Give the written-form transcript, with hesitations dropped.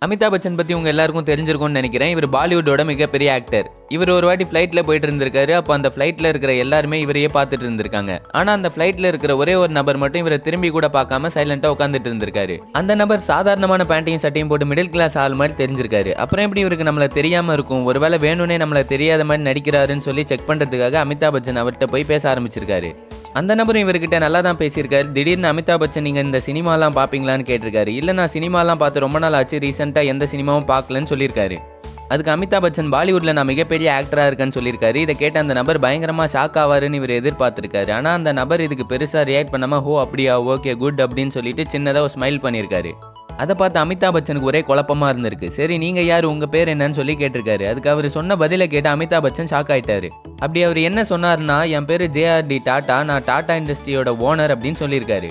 அமிதாப் பச்சன் பற்றி உங்கள் எல்லாருக்கும் தெரிஞ்சிருக்கும்னு நினைக்கிறேன். இவர் பாலிவுட்டோட மிகப்பெரிய ஆக்டர். இவர் ஒரு வாட்டி ஃப்ளைட்டில் போயிட்டு இருந்திருக்காரு. அப்போ அந்த ஃப்ளைட்டில் இருக்கிற எல்லாருமே இவரையே பார்த்துட்டு இருந்திருக்காங்க. ஆனால் அந்த ஃப்ளைட்டில் இருக்கிற ஒரே ஒரு நபர் மட்டும் இவரை திரும்பி கூட பார்க்காம சைலண்டாக உட்காந்துட்டு இருந்திருக்காரு. அந்த நபர் சாதாரணமான பேண்ட்டையும் சட்டையும் போட்டு மிடில் கிளாஸ் ஆள் மாதிரி தெரிஞ்சிருக்காரு. அப்புறம் எப்படி இவருக்கு நம்மளை தெரியாமல் இருக்கும், ஒருவேளை வேணும்னே நம்மளை தெரியாத மாதிரி நடிக்கிறாருன்னு சொல்லி செக் பண்ணுறதுக்காக அமிதாப் பச்சன் அவர்கிட்ட போய் பேச ஆரம்பிச்சிருக்காரு. அந்த நபரும் இவர்கிட்ட நல்லா தான் பேசியிருக்காரு. திடீர்னு அமிதாப் பச்சன் நீங்கள் இந்த சினிமாலாம் பார்ப்பீங்களான்னு கேட்டிருக்காரு. இல்லை, நான் சினிமாலாம் பார்த்து ரொம்ப நாள் ஆச்சு, ரீசெண்டாக எந்த சினிமாவும் பார்க்கலன்னு சொல்லியிருக்காரு. அதுக்கு அமிதாப் பச்சன் பாலிவுட்டில் நான் மிகப்பெரிய ஆக்டராக இருக்கேன்னு சொல்லியிருக்காரு. இதை கேட்ட அந்த நபர் பயங்கரமாக ஷாக் ஆவாருன்னு இவர் எதிர்பார்த்துருக்காரு. ஆனால் அந்த நபர் இதுக்கு பெருசாக ரியாக்ட் பண்ணாமல் ஹோ அப்படியா, ஓகே குட் அப்படின்னு சொல்லிட்டு சின்னதாக ஒரு ஸ்மைல் பண்ணியிருக்காரு. அதை பார்த்து அமிதாப் பச்சனுக்கு ஒரே குழப்பமா இருந்திருக்கு. சரி, நீங்கள் யார், உங்கள் பேர் என்னன்னு சொல்லி கேட்டிருக்காரு. அதுக்கு அவர் சொன்ன பதிலை கேட்டு அமிதாப் பச்சன் ஷாக் ஆயிட்டாரு. அப்படி அவர் என்ன சொன்னார்னா, என் பேர் JRD டாடா, நான் டாடா இண்டஸ்ட்ரியோட ஓனர் அப்படின்னு சொல்லியிருக்காரு.